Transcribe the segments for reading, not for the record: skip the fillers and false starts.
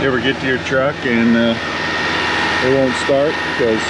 You ever get to your truck and it won't start because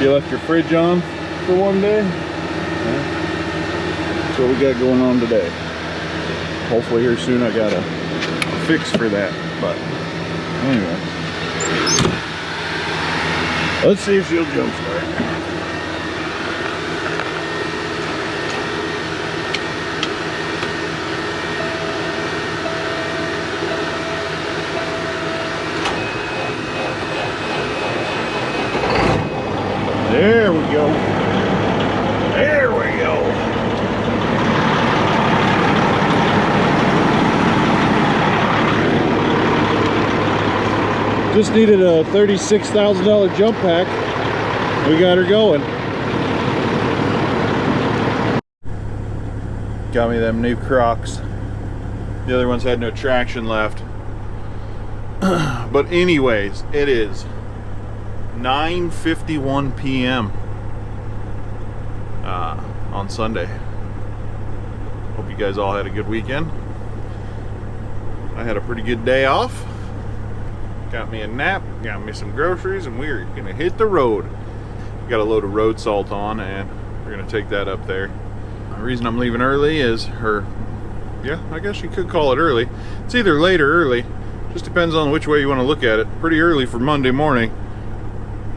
you left your fridge on for one day? That's what we got going on today. Hopefully here soon I got a fix for that. But anyway, let's see if she'll jump start. There we go. There we go. Just needed a $36,000 jump pack. We got her going. Got me them new Crocs. The other ones had no traction left. But anyways, it is 9:51 p.m. On Sunday. Hope you guys all had a good weekend. I had a pretty good day off. Got me a nap, got me some groceries, and we're gonna hit the road. Got a load of road salt on, and we're gonna take that up there. The reason I'm leaving early is yeah, I guess you could call it early. It's either late or early. Just depends on which way you want to look at it. Pretty early for Monday morning.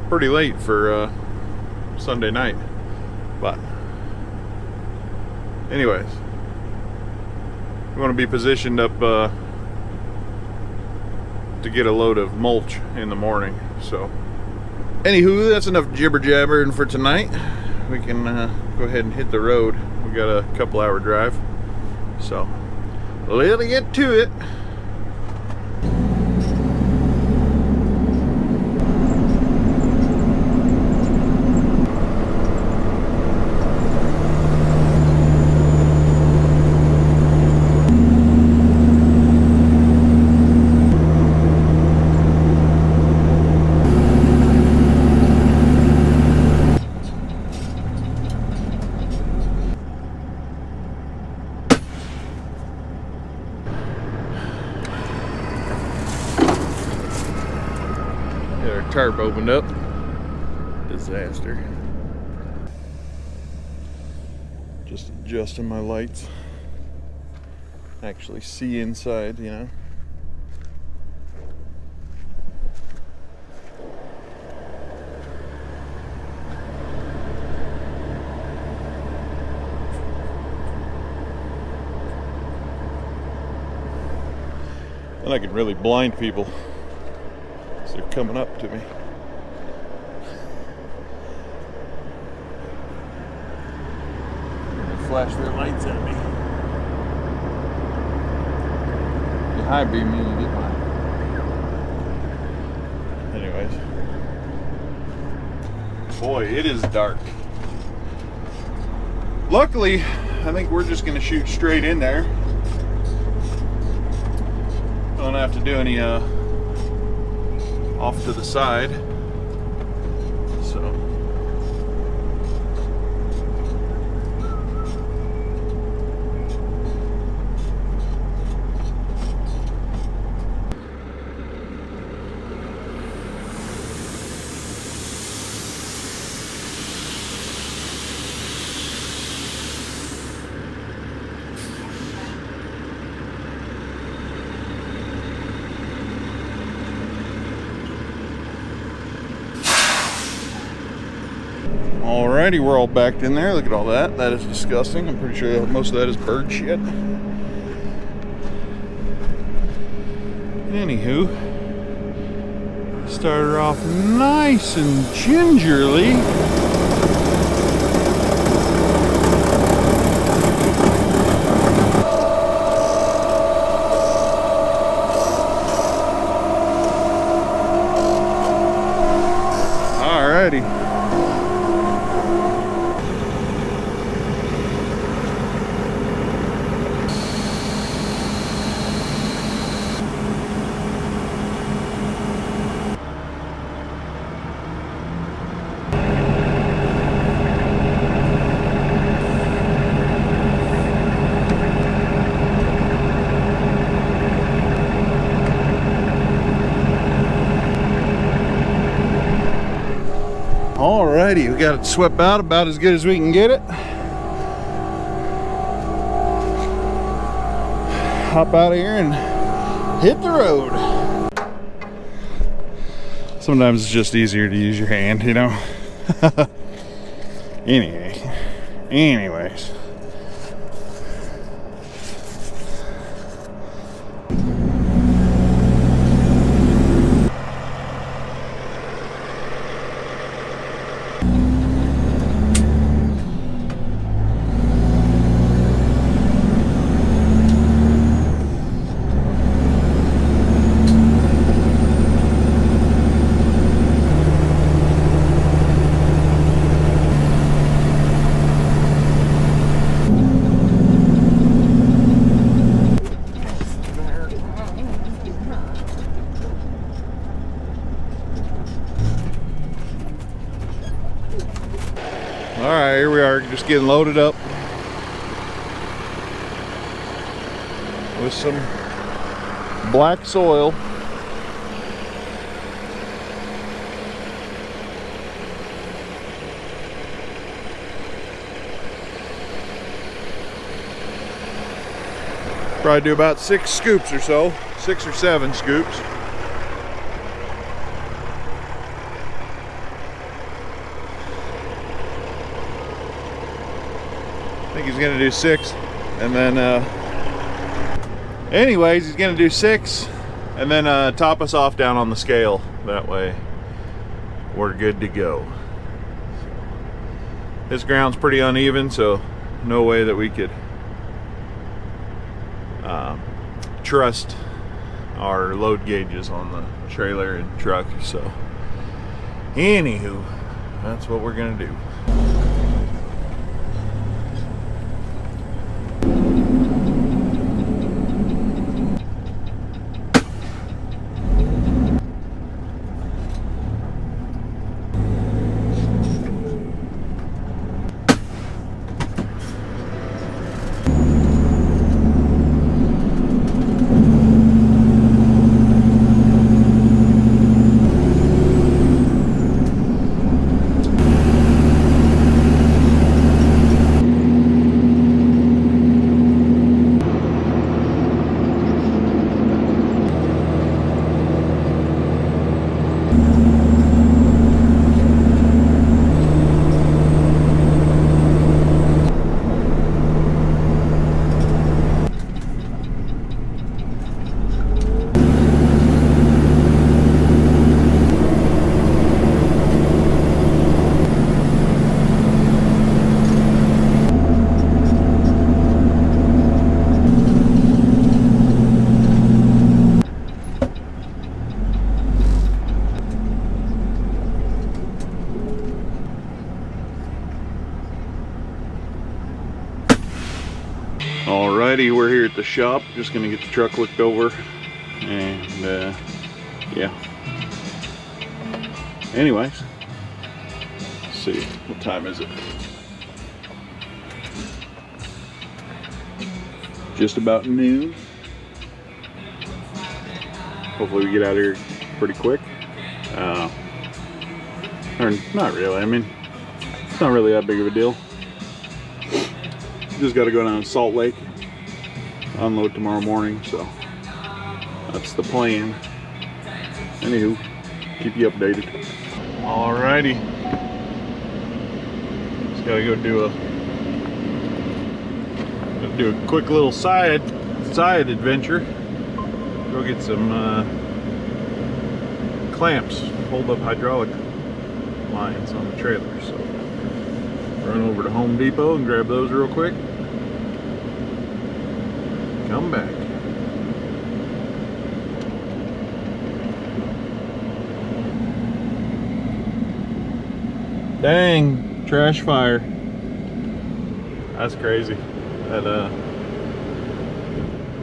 Pretty late for Sunday night. But anyways, we want to be positioned up to get a load of mulch in the morning. So anywho, that's enough jibber jabbering for tonight. We can go ahead and hit the road. We got a couple hour drive, so let's get to it. Tarp opened up. Disaster. Just adjusting my lights. Actually see inside, you know. And I can really blind people. They're coming up to me. They flash their lights at me. You high beam me, you get mine. Anyways. Boy, it is dark. Luckily, I think we're just gonna shoot straight in there. Don't have to do any off to the side. So alrighty, we're all backed in there. Look at all that. That is disgusting. I'm pretty sure most of that is bird shit. Anywho, started off nice and gingerly. Alrighty. Alrighty, we got it swept out about as good as we can get it. Hop out of here and hit the road. Sometimes it's just easier to use your hand, you know. Anyways. Alright, here we are, just getting loaded up with some black soil. Probably do about 6 scoops or so, 6 or 7 scoops. I think he's gonna do 6, and then anyways, he's gonna do 6 and then top us off down on the scale. That way we're good to go. This ground's pretty uneven, so no way that we could trust our load gauges on the trailer and truck. So anywho, that's what we're gonna do. Alrighty, we're here at the shop, just gonna get the truck looked over, and yeah. Anyways, let's see, what time is it? Just about noon. Hopefully we get out of here pretty quick. Or not really, I mean, it's not really that big of a deal. Just got to go down to Salt Lake, unload tomorrow morning, so that's the plan. Anywho, keep you updated. Alrighty, just got to go do a quick little side adventure. Go get some clamps, hold up hydraulic lines on the trailer. So run over to Home Depot and grab those real quick. Come back. Dang, trash fire. That's crazy. That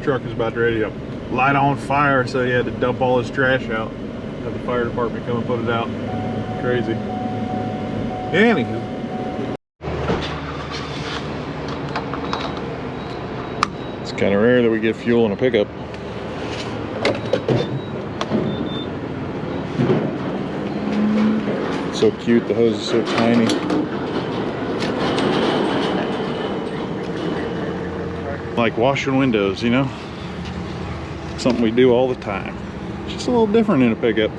truck is about ready to light on fire, so he had to dump all his trash out. Had the fire department come and put it out. Crazy. Anywho. Kind of rare that we get fuel in a pickup. So cute, the hose is so tiny. Like washing windows, you know? Something we do all the time. Just a little different in a pickup.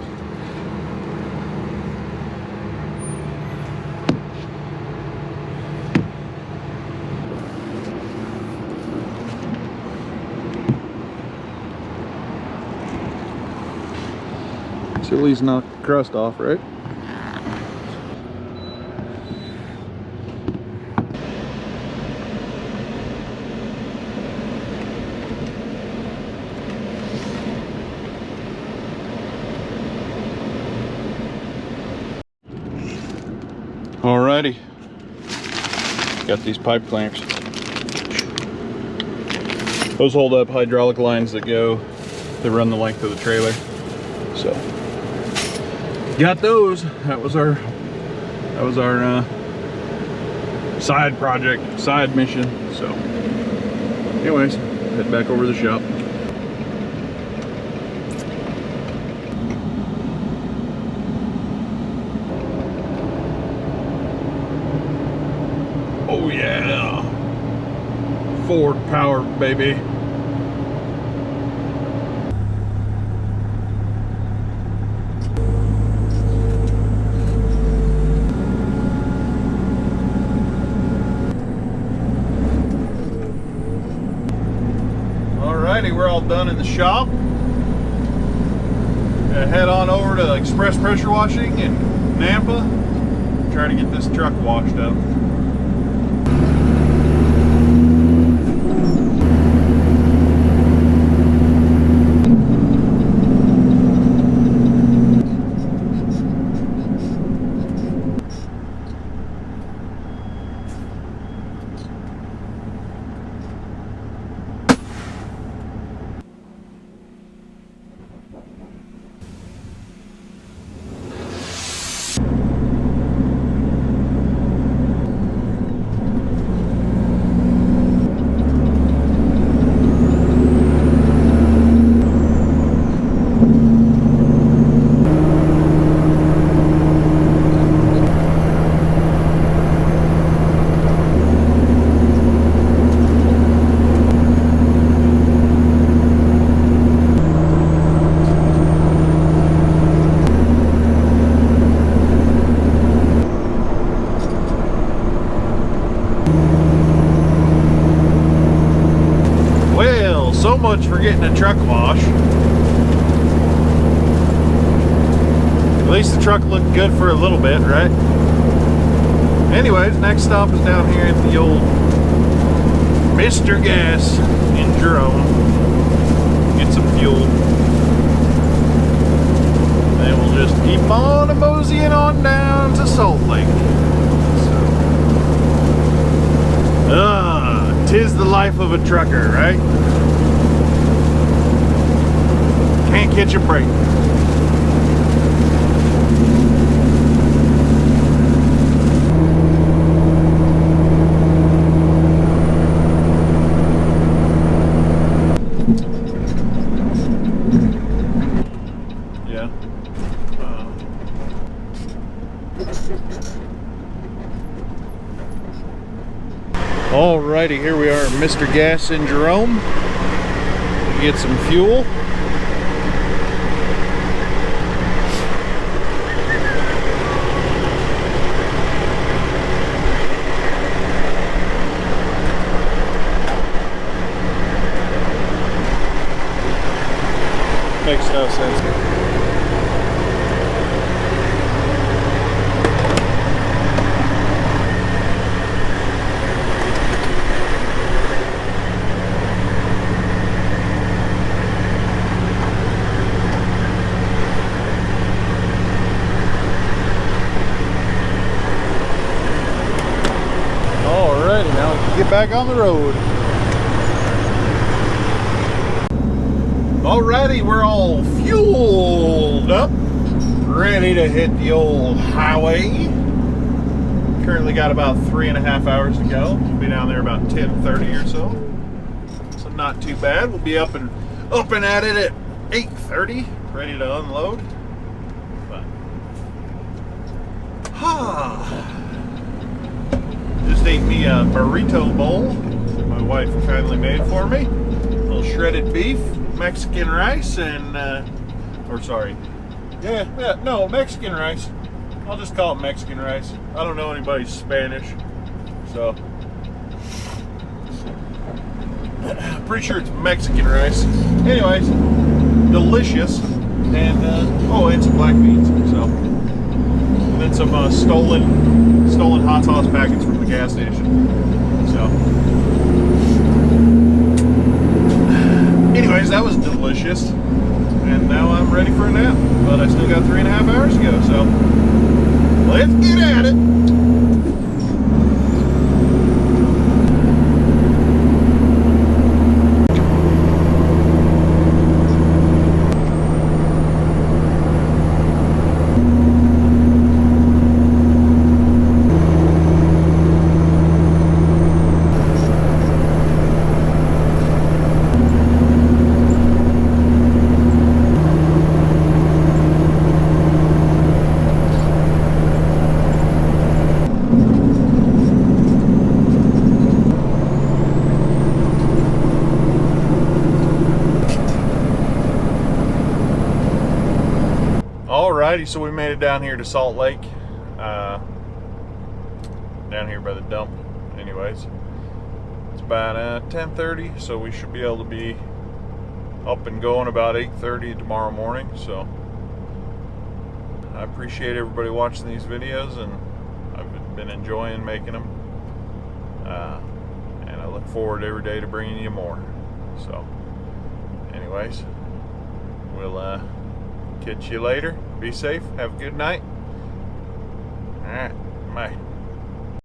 So at least knock the crust off, right? Alrighty, got these pipe clamps. Those hold up hydraulic lines that run the length of the trailer. So, got those. That was our side project, side mission. So, anyways, head back over to the shop. Oh yeah, Ford power, baby. Alrighty, we're all done in the shop. Gonna head on over to Express Pressure Washing in Nampa. Try to get this truck washed up. So much for getting a truck wash. At least the truck looked good for a little bit, right? Anyways, next stop is down here at the old Mr. Gas in Jerome. Get some fuel. Then we'll just keep on moseying on down to Salt Lake. So, 'tis the life of a trucker, right? Can't catch a break. Yeah. Alrighty, here we are at Mr. Gas in Jerome. Get some fuel. Makes no sense. Alrighty, now we can get back on the road. Alrighty, we're all fueled up, ready to hit the old highway. Currently got about 3.5 hours to go. We'll be down there about 10:30 or so. So not too bad. We'll be up and at it at 8:30, ready to unload. But Just ate me a burrito bowl my wife kindly made for me. A little shredded beef, Mexican rice, and Mexican rice. I'll just call it Mexican rice. I don't know anybody's Spanish, so pretty sure it's Mexican rice. Anyways, delicious, and and some black beans. So, and then some stolen hot sauce packets from the gas station. So, anyways, that was delicious, and now I'm ready for a nap. But I still got 3.5 hours to go. So, let's get at it. Alrighty, so we made it down here to Salt Lake, down here by the dump. Anyways, it's about 10:30, so we should be able to be up and going about 8:30 tomorrow morning. So I appreciate everybody watching these videos, and I've been enjoying making them, and I look forward every day to bringing you more. So anyways, we'll catch you later. Be safe. Have a good night. All right. Bye.